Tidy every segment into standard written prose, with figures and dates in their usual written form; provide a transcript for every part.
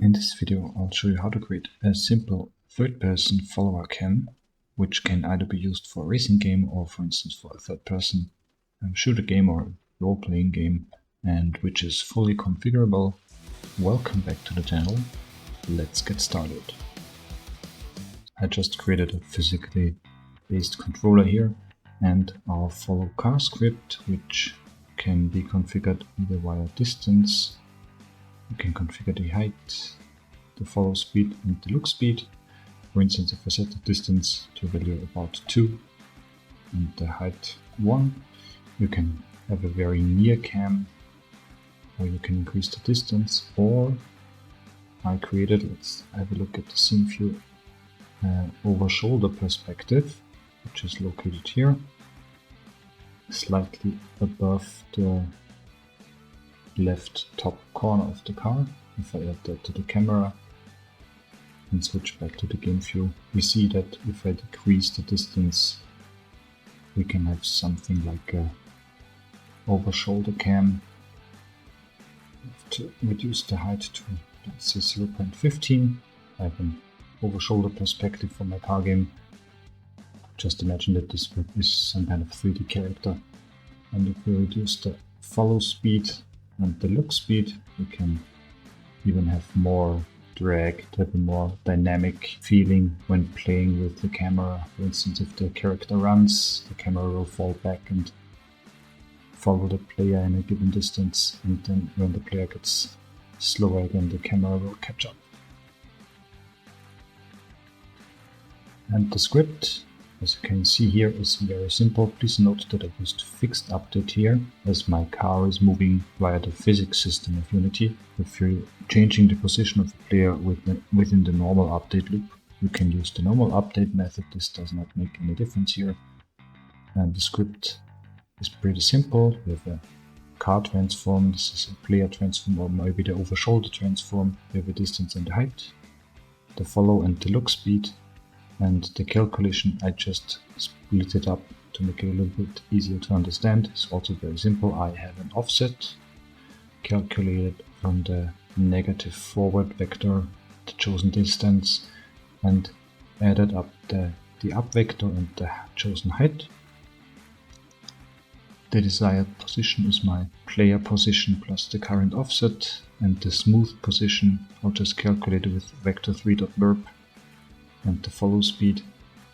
In this video, I'll show you how to create a simple third-person follower cam, which can either be used for a racing game or, for instance, for a third-person shooter game or role-playing game, and which is fully configurable. Welcome back to the channel. Let's get started. I just created a physically based controller here and our follow car script, which can be configured either via distance. You can configure the height, the follow speed and the look speed. For instance, if I set the distance to a value about 2 and the height 1, you can have a very near cam, or you can increase the distance, or I created, let's have a look at the scene view, over shoulder perspective, which is located here, slightly above the left top corner of the car. If I add that to the camera and switch back to the game view, we see that if I decrease the distance, we can have something like a over shoulder cam. I have to reduce the height to, let's say, 0.15. I have an over shoulder perspective for my car game. Just imagine that this is some kind of 3D character. And if we reduce the follow speed and the look speed, we can even have more drag to have a more dynamic feeling when playing with the camera. For instance, if the character runs, the camera will fall back and follow the player in a given distance, and then when the player gets slower again, the camera will catch up. And the script, as you can see here, is very simple. Please note that I used fixed update here, as my car is moving via the physics system of Unity. If you're changing the position of the player within the normal update loop, you can use the normal update method. This does not make any difference here. And the script is pretty simple. We have a car transform, this is a player transform, or maybe the over shoulder transform. We have a distance and the height, the follow and the look speed. And the calculation, I just split it up to make it a little bit easier to understand. It's also very simple. I have an offset calculated from the negative forward vector, the chosen distance, and added up the up vector and the chosen height. The desired position is my player position plus the current offset, and the smooth position I'll just calculate it with vector3.burp and the follow speed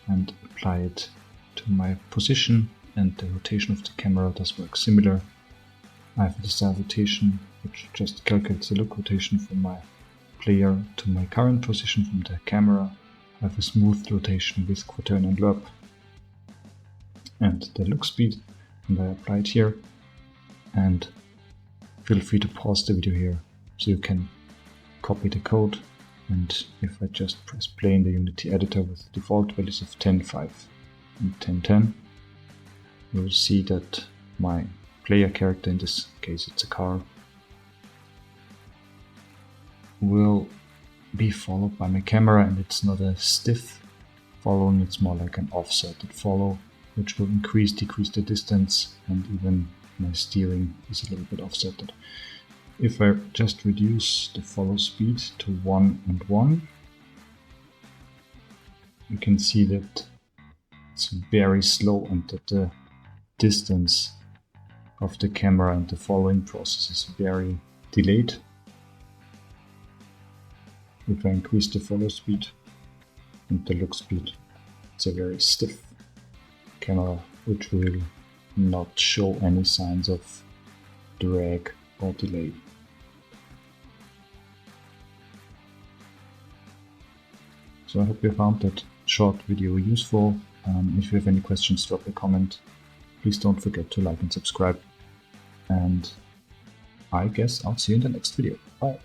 and apply it to my position, and the rotation of the camera does work similar. I have a desired rotation which just calculates the look rotation from my player to my current position from the camera. I have a smooth rotation with quaternion and lerp and the look speed, and I apply it here. And feel free to pause the video here so you can copy the code. And if I just press play in the Unity editor with default values of 10.5 and 10.10, you'll see that my player character, in this case it's a car, will be followed by my camera, and it's not a stiff following, it's more like an offsetted follow, which will decrease the distance, and even my steering is a little bit offsetted. If I just reduce the follow speed to 1 and 1, you can see that it's very slow and that the distance of the camera and the following process is very delayed. If I increase the follow speed and the look speed, it's a very stiff camera which will not show any signs of drag or delay. So I hope you found that short video useful. If you have any questions, drop a comment. Please don't forget to like and subscribe. And I guess I'll see you in the next video.